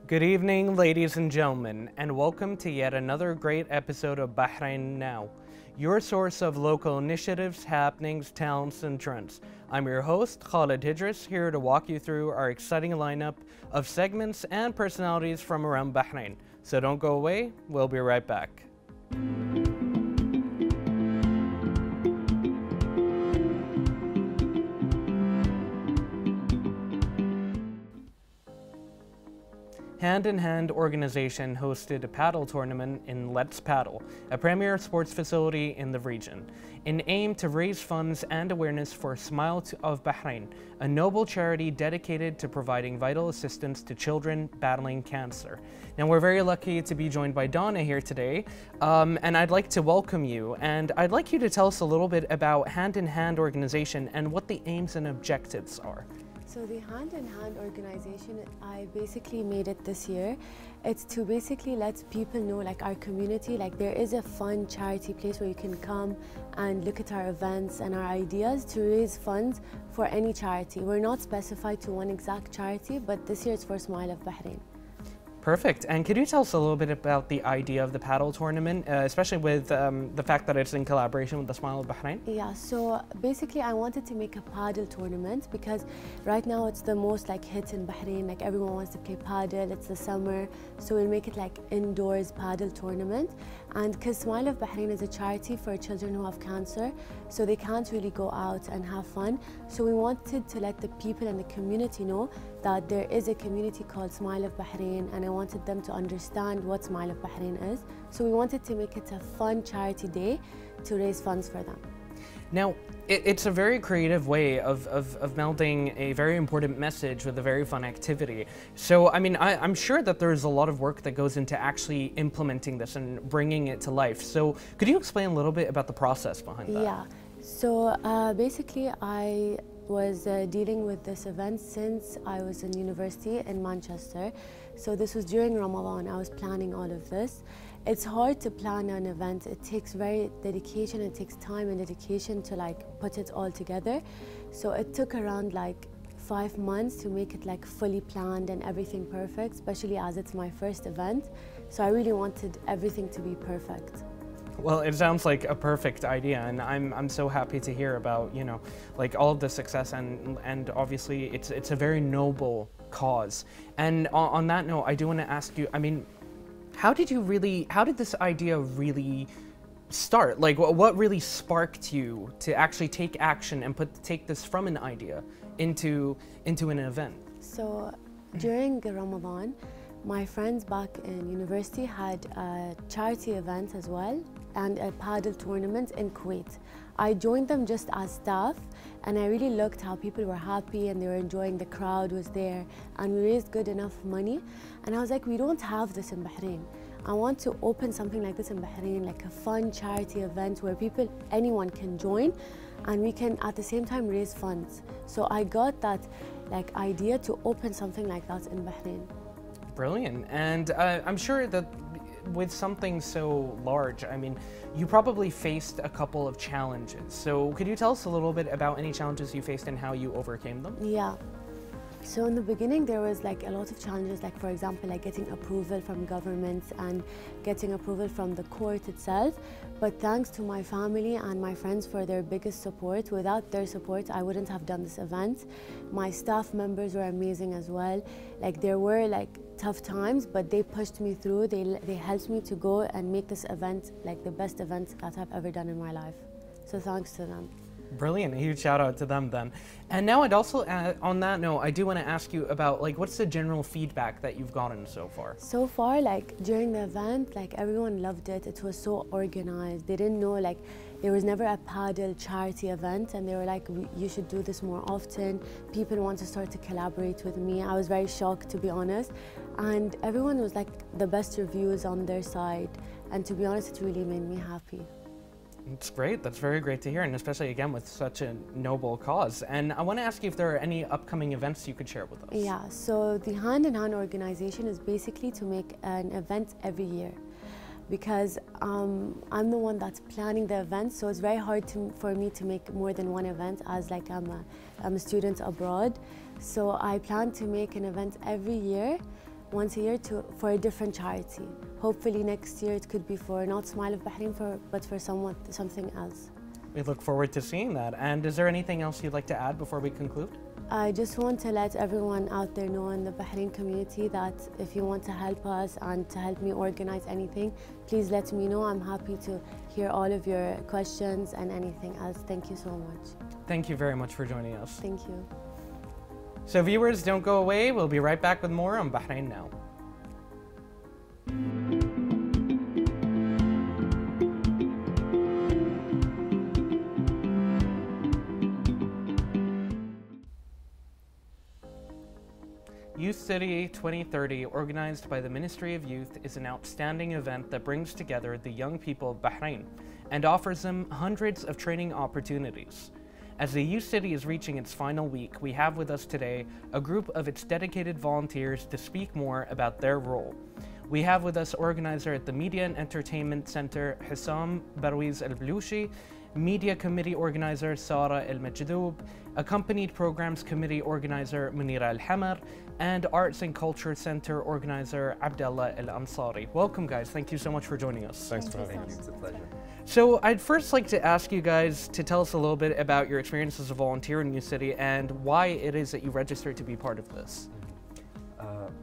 Good evening, ladies and gentlemen, and welcome to yet another great episode of Bahrain Now, your source of local initiatives, happenings, talents, and trends. I'm your host, Khalid Hidris, here to walk you through our exciting lineup of segments and personalities from around Bahrain. So don't go away, we'll be right back. Hand in Hand organization hosted a paddle tournament in Let's Paddle, a premier sports facility in the region, in aim to raise funds and awareness for Smile of Bahrain, a noble charity dedicated to providing vital assistance to children battling cancer. Now, we're very lucky to be joined by Donna here today, and I'd like to welcome you, and I'd like you to tell us a little bit about Hand in Hand organization and what the aims and objectives are. So the Hand in Hand organization, I basically made it this year. It's to basically let people know, like our community, like there is a fun charity place where you can come and look at our events and our ideas to raise funds for any charity. We're not specified to one exact charity, but this year it's for Smile of Bahrain. Perfect. And could you tell us a little bit about the idea of the paddle tournament, especially with the fact that it's in collaboration with the Smile of Bahrain? Yeah, so basically I wanted to make a paddle tournament because right now it's the most hit in Bahrain. Like everyone wants to play paddle, it's the summer, so we'll make it like indoors paddle tournament. And because Smile of Bahrain is a charity for children who have cancer, so they can't really go out and have fun. So we wanted to let the people in the community know that there is a community called Smile of Bahrain, and I wanted them to understand what Smile of Bahrain is. So we wanted to make it a fun charity day to raise funds for them. Now, it's a very creative way of melding a very important message with a very fun activity. So, I mean, I'm sure that there's a lot of work that goes into actually implementing this and bringing it to life. So, could you explain a little bit about the process behind that? Yeah, so basically I was dealing with this event since I was in university in Manchester. So this was during Ramadan. I was planning all of this. It's hard to plan an event. It takes very dedication. It takes time and dedication to put it all together. So it took around 5 months to make it fully planned and everything perfect, especially as it's my first event. So I really wanted everything to be perfect. Well, it sounds like a perfect idea, and I'm so happy to hear about, you know, all of the success, and obviously it's a very noble cause. And on that note, I do want to ask you, I mean, how did this idea really start? What really sparked you to actually take action and take this from an idea into an event? So during Ramadan, my friends back in university had a charity event as well and a paddle tournament in Kuwait. I joined them just as staff, and I really looked how people were happy and they were enjoying, the crowd was there, and we raised good enough money. And I was like, we don't have this in Bahrain. I want to open something like this in Bahrain, like a fun charity event where anyone can join, and we can at the same time raise funds. So I got that idea to open something like that in Bahrain. Brilliant. And I'm sure that with something so large, I mean, you probably faced a couple of challenges. So could you tell us a little bit about any challenges you faced and how you overcame them? Yeah. So in the beginning, there was a lot of challenges, for example, getting approval from governments and getting approval from the court itself. But thanks to my family and my friends for their biggest support. Without their support, I wouldn't have done this event. My staff members were amazing as well. There were tough times, but they pushed me through. They helped me to go and make this event the best event that I've ever done in my life. So thanks to them. Brilliant, a huge shout out to them then. And now I'd also, on that note, I do want to ask you about what's the general feedback that you've gotten so far? So far, during the event, everyone loved it. It was so organized. They didn't know, there was never a paddle charity event, and they were like, you should do this more often. People want to start to collaborate with me. I was very shocked, to be honest. And everyone was the best reviews on their side. And to be honest, it really made me happy. It's great. That's very great to hear, and especially again with such a noble cause. And I want to ask you if there are any upcoming events you could share with us. Yeah, so the Hand in Hand organization is basically to make an event every year, because I'm the one that's planning the event, so it's very hard for me to make more than one event, as I'm a student abroad. So I plan to make an event every year once a year for a different charity. Hopefully next year it could be for not Smile of Bahrain, but for something else. We look forward to seeing that. And is there anything else you'd like to add before we conclude? I just want to let everyone out there know in the Bahrain community that if you want to help us and to help me organize anything, please let me know. I'm happy to hear all of your questions and anything else. Thank you so much. Thank you very much for joining us. Thank you. So viewers, don't go away. We'll be right back with more on Bahrain Now. Youth City 2030, organized by the Ministry of Youth, is an outstanding event that brings together the young people of Bahrain and offers them hundreds of training opportunities. As the Youth City is reaching its final week, we have with us today a group of its dedicated volunteers to speak more about their role. We have with us organizer at the Media and Entertainment Center, Hissam Barwiz Al-Blushi, Media Committee Organizer Sara El-Majdoub, Accompanied Programs Committee Organizer Munira Al-Hamar, and Arts and Culture Center Organizer Abdallah Al-Ansari. Welcome guys, thank you so much for joining us. Thanks for having me, it's a pleasure. So I'd first like to ask you guys to tell us a little bit about your experience as a volunteer in Youth City and why it is that you registered to be part of this.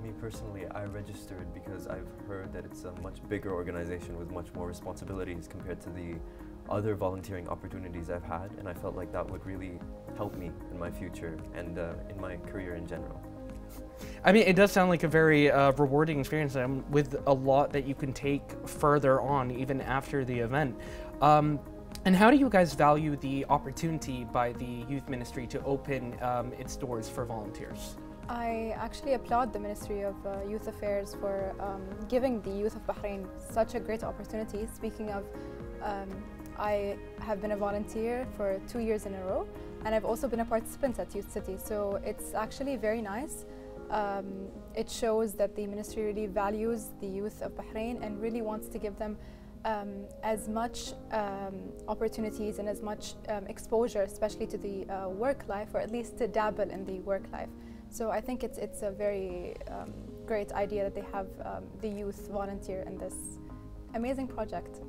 Me personally, I registered because I've heard that it's a much bigger organization with much more responsibilities compared to the other volunteering opportunities I've had, and I felt like that would really help me in my future and in my career in general. I mean, it does sound like a very rewarding experience with a lot that you can take further on even after the event. And how do you guys value the opportunity by the Youth Ministry to open its doors for volunteers? I actually applaud the Ministry of Youth Affairs for giving the youth of Bahrain such a great opportunity. Speaking of, I have been a volunteer for 2 years in a row, and I've also been a participant at Youth City, so it's actually very nice. It shows that the ministry really values the youth of Bahrain and really wants to give them as much opportunities and as much exposure, especially to the work life, or at least to dabble in the work life. So I think it's a very great idea that they have the youth volunteer in this amazing project.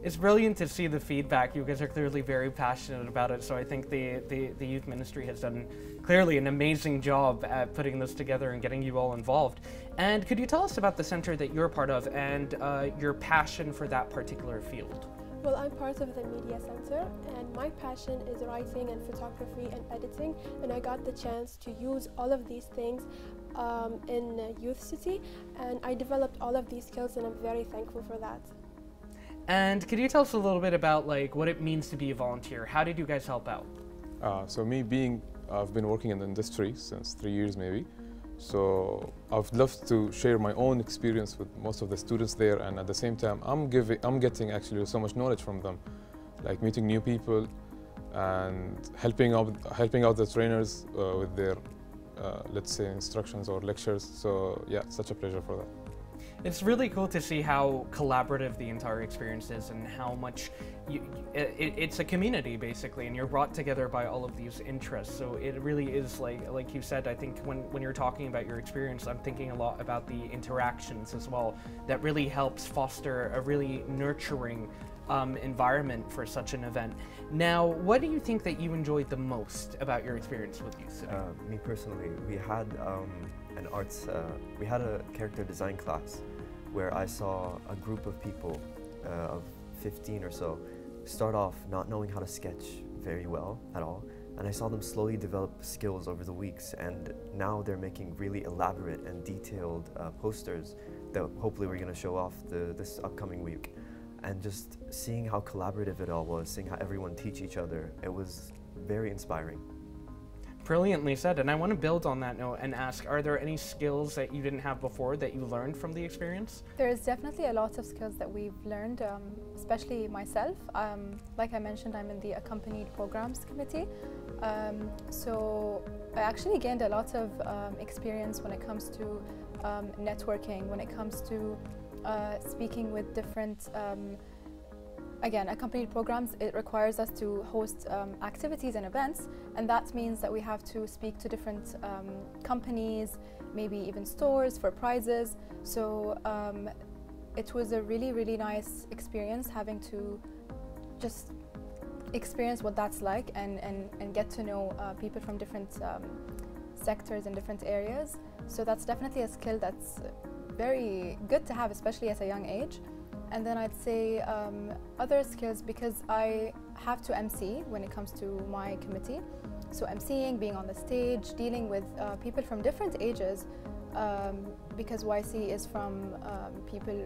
It's brilliant to see the feedback. You guys are clearly very passionate about it, so I think the Youth Ministry has done clearly an amazing job at putting this together and getting you all involved. And could you tell us about the center that you're part of and your passion for that particular field? Well, I'm part of the Media Center, and my passion is writing and photography and editing, and I got the chance to use all of these things in Youth City, and I developed all of these skills, and I'm very thankful for that. And could you tell us a little bit about what it means to be a volunteer? How did you guys help out? So me I've been working in the industry since 3 years maybe. So I've loved to share my own experience with most of the students there, and at the same time I'm getting actually so much knowledge from them, like meeting new people and helping out the trainers with their let's say instructions or lectures. So yeah, it's such a pleasure for that. It's really cool to see how collaborative the entire experience is and how much it's a community basically, and you're brought together by all of these interests. So it really is like you said, I think when you're talking about your experience, I'm thinking a lot about the interactions as well that really helps foster a really nurturing environment for such an event. Now, what do you think that you enjoyed the most about your experience with Youth City? Me personally, we had we had a character design class where I saw a group of people of 15 or so start off not knowing how to sketch very well at all, and I saw them slowly develop skills over the weeks, and now they're making really elaborate and detailed posters that hopefully we're going to show off this upcoming week. And just seeing how collaborative it all was, seeing how everyone teach each other, it was very inspiring. Brilliantly said, and I want to build on that note and ask, are there any skills that you didn't have before that you learned from the experience? There's definitely a lot of skills that we've learned, especially myself. Like I mentioned, I'm in the Accompanied Programs Committee, so I actually gained a lot of experience when it comes to networking, when it comes to speaking with different again, accompanied programs, it requires us to host activities and events, and that means that we have to speak to different companies, maybe even stores for prizes. So it was a really, really nice experience having to just experience what that's like and get to know people from different sectors and different areas. So that's definitely a skill that's very good to have, especially at a young age. And then I'd say other skills, because I have to MC when it comes to my committee. So MCing, being on the stage, dealing with people from different ages, because YC is from people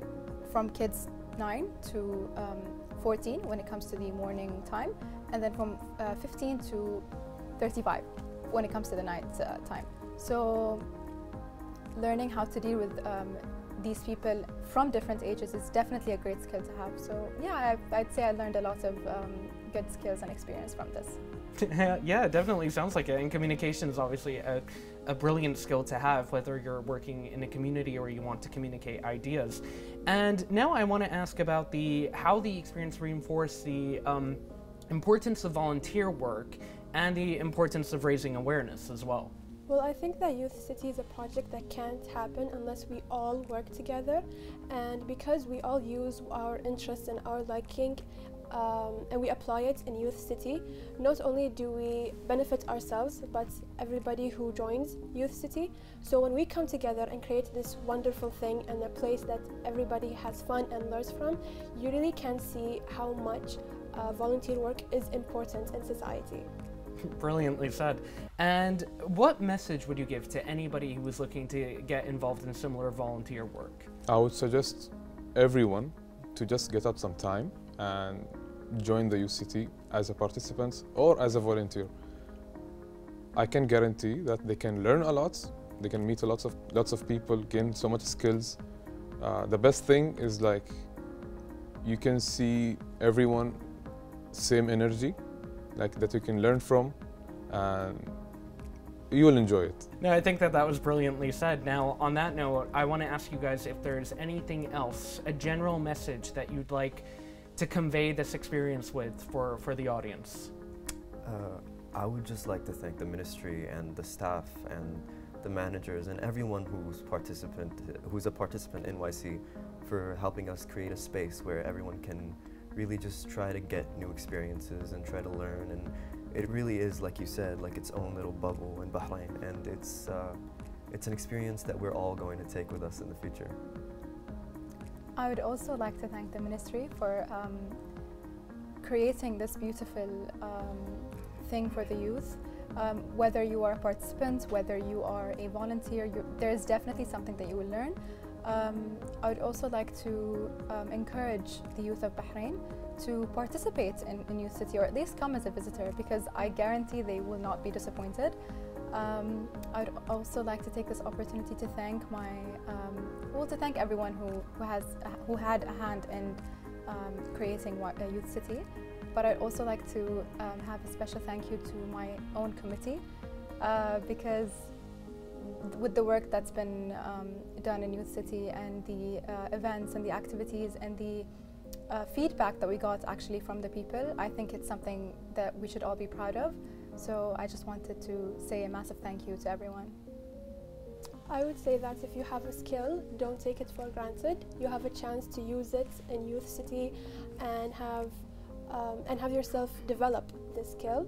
from kids 9 to 14 when it comes to the morning time, and then from 15 to 35 when it comes to the night time. So learning how to deal with these people from different ages is definitely a great skill to have. So yeah, I'd say I learned a lot of good skills and experience from this. Yeah, it definitely sounds like it. And communication is obviously a brilliant skill to have, whether you're working in a community or you want to communicate ideas. And now I want to ask about how the experience reinforced the importance of volunteer work and the importance of raising awareness as well. Well, I think that Youth City is a project that can't happen unless we all work together, and because we all use our interests and our liking and we apply it in Youth City, not only do we benefit ourselves, but everybody who joins Youth City. So when we come together and create this wonderful thing and a place that everybody has fun and learns from, you really can see how much volunteer work is important in society. Brilliantly said. And what message would you give to anybody who is looking to get involved in similar volunteer work? I would suggest everyone to just get up some time and join the UCT as a participant or as a volunteer. I can guarantee that they can learn a lot, they can meet lots of people, gain so much skills. The best thing is like you can see everyone same energy, like that you can learn from, and you will enjoy it. No, I think that was brilliantly said. Now, on that note, I want to ask you guys if there's anything else, a general message that you'd like to convey this experience with for the audience. I would just like to thank the ministry and the staff and the managers and everyone who's a participant in YC for helping us create a space where everyone can really just try to get new experiences and try to learn. And it really is, like you said, like its own little bubble in Bahrain, and it's an experience that we're all going to take with us in the future. I would also like to thank the ministry for creating this beautiful thing for the youth. Whether you are a participant, whether you are a volunteer, there is definitely something that you will learn. I would also like to encourage the youth of Bahrain to participate in Youth City, or at least come as a visitor, because I guarantee they will not be disappointed. I'd also like to take this opportunity to thank thank everyone who had a hand in creating Youth City. But I'd also like to have a special thank you to my own committee, because with the work that's been done in Youth City and the events and the activities and the feedback that we got actually from the people, I think it's something that we should all be proud of. So I just wanted to say a massive thank you to everyone. I would say that if you have a skill, don't take it for granted. You have a chance to use it in Youth City and have yourself develop this skill.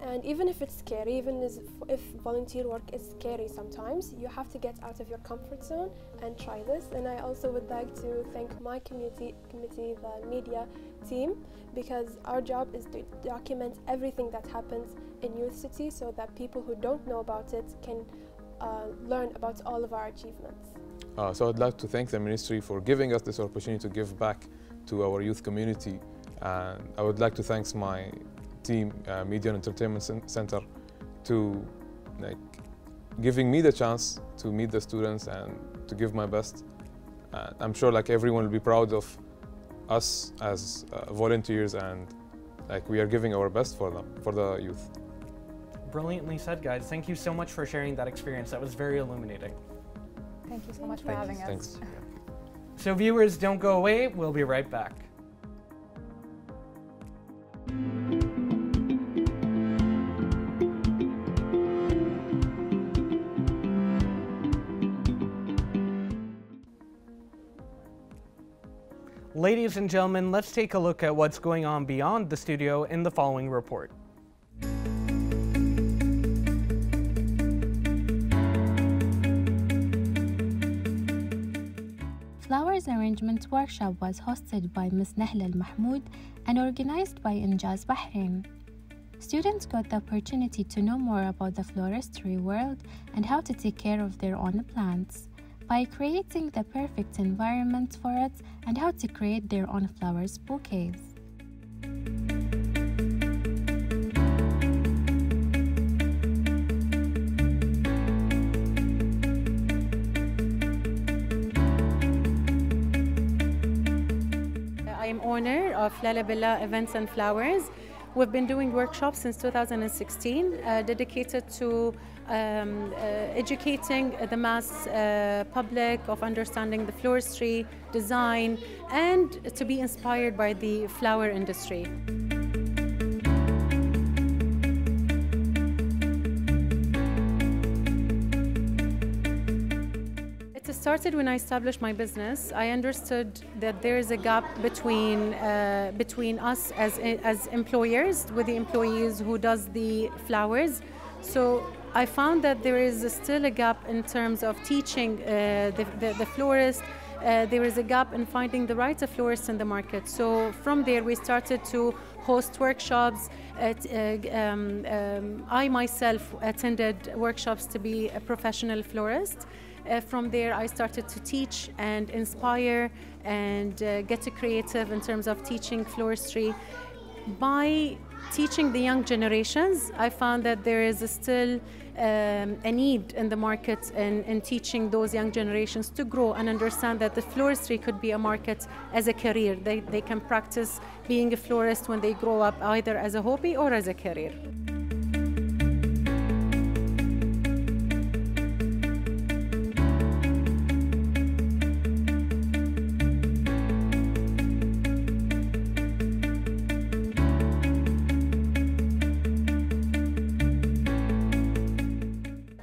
And even if it's scary, even if volunteer work is scary sometimes, you have to get out of your comfort zone and try this. And I also would like to thank my committee, the media team, because our job is to document everything that happens in Youth City so that people who don't know about it can learn about all of our achievements. So I'd like to thank the ministry for giving us this opportunity to give back to our youth community. And I would like to thank my team, Media and Entertainment Center, to giving me the chance to meet the students and to give my best. I'm sure everyone will be proud of us as volunteers, and we are giving our best for them, for the youth. Brilliantly said, guys. Thank you so much for sharing that experience. That was very illuminating. Thank you so much for having us. Thanks. So viewers, don't go away. We'll be right back. Ladies and gentlemen, let's take a look at what's going on beyond the studio in the following report. Flowers Arrangement Workshop was hosted by Ms. Nahla Al-Mahmoud and organized by Injaz Bahrain. Students got the opportunity to know more about the floristry world and how to take care of their own plants by creating the perfect environment for it and how to create their own flowers bouquets. I am owner of Lalabella Events and Flowers. We've been doing workshops since 2016, dedicated to educating the mass public of understanding the floristry, design, and to be inspired by the flower industry. It started when I established my business. I understood that there is a gap between us as employers with the employees who does the flowers. So I found that there is still a gap in terms of teaching the florist. There is a gap in finding the right florist in the market. So from there we started to host workshops. I myself attended workshops to be a professional florist. From there I started to teach and inspire and get creative in terms of teaching floristry. By teaching the young generations, I found that there is still a need in the market in teaching those young generations to grow and understand that the floristry could be a market as a career. They can practice being a florist when they grow up, either as a hobby or as a career.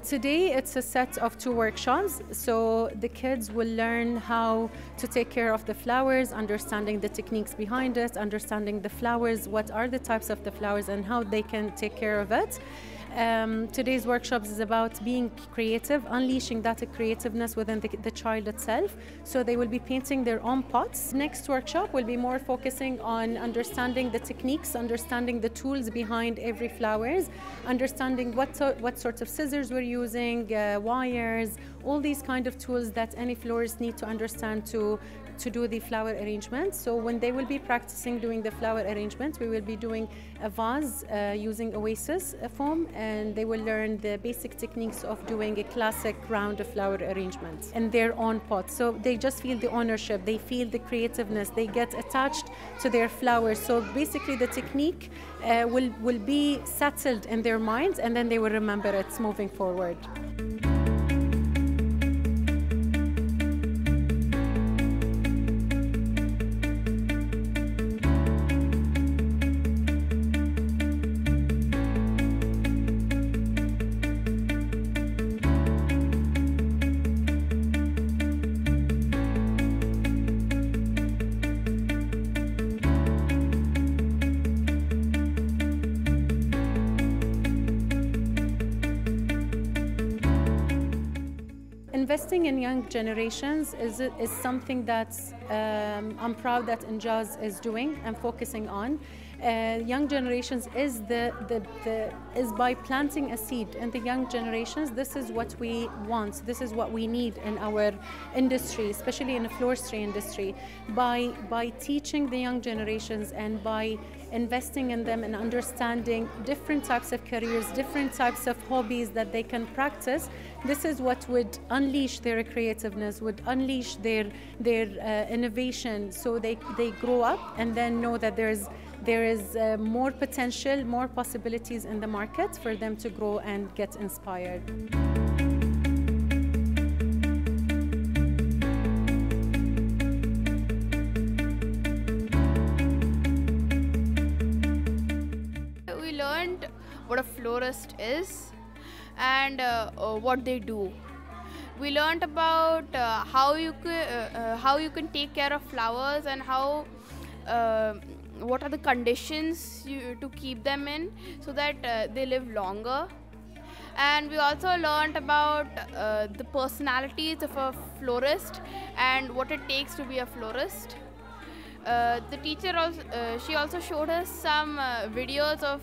Today it's a set of 2 workshops, so the kids will learn how to take care of the flowers, understanding the techniques behind it, understanding the flowers, what are the types of the flowers and how they can take care of it. Today's workshops is about being creative, unleashing that creativeness within the child itself. So they will be painting their own pots. Next workshop will be more focusing on understanding the techniques, understanding the tools behind every flowers, understanding what sorts of scissors we're using, wires, all these kind of tools that any florist need to understand to do the flower arrangement. So when they will be practicing doing the flower arrangement, we will be doing a vase using Oasis foam, and they will learn the basic techniques of doing a classic round flower arrangement in their own pot. So they just feel the ownership, they feel the creativeness, they get attached to their flowers. So basically the technique will be settled in their minds, and then they will remember it moving forward. Investing in young generations is something that I'm proud that Injaz is doing and focusing on. Young generations is by planting a seed in the young generations. This is what we want. This is what we need in our industry, especially in the floristry industry. By teaching the young generations and by investing in them and understanding different types of careers, different types of hobbies that they can practice, this is what would unleash their creativeness, would unleash their innovation, so they grow up and then know that there is more potential, more possibilities in the market for them to grow and get inspired. We learned what a florist is and what they do. We learned about how you can take care of flowers and how what are the conditions to keep them in so that they live longer. And we also learned about the personalities of a florist and what it takes to be a florist. The teacher she also showed us some videos of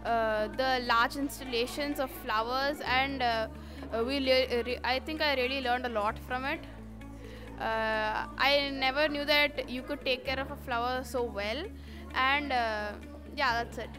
the large installations of flowers, and I think I really learned a lot from it. I never knew that you could take care of a flower so well, and yeah, that's it.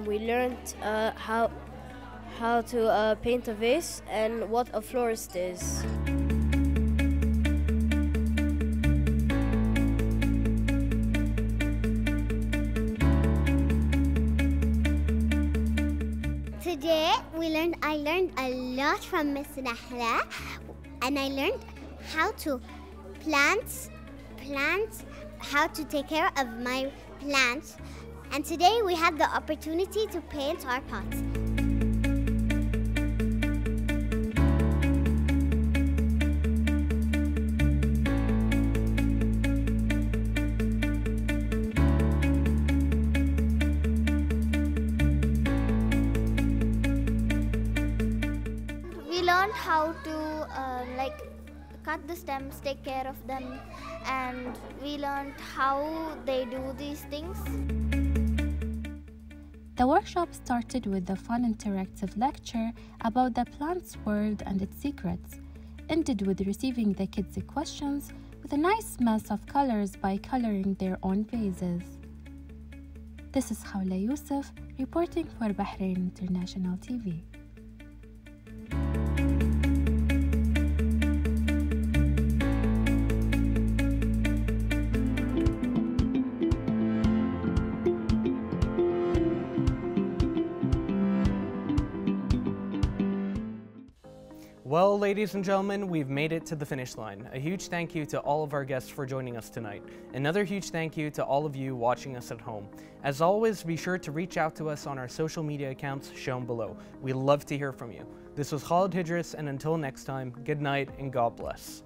We learned how to paint a vase and what a florist is. Today I learned a lot from Miss Nahla, and I learned how to plant, how to take care of my plants. And today we had the opportunity to paint our pots. We learned how to cut the stems, take care of them, and we learned how they do these things. The workshop started with a fun interactive lecture about the plant's world and its secrets, ended with receiving the kids' questions with a nice mess of colors by coloring their own vases. This is Khawla Youssef reporting for Bahrain International TV. Well, ladies and gentlemen, we've made it to the finish line. A huge thank you to all of our guests for joining us tonight. Another huge thank you to all of you watching us at home. As always, be sure to reach out to us on our social media accounts shown below. We love to hear from you. This was Khalid Hidris, and until next time, good night and God bless.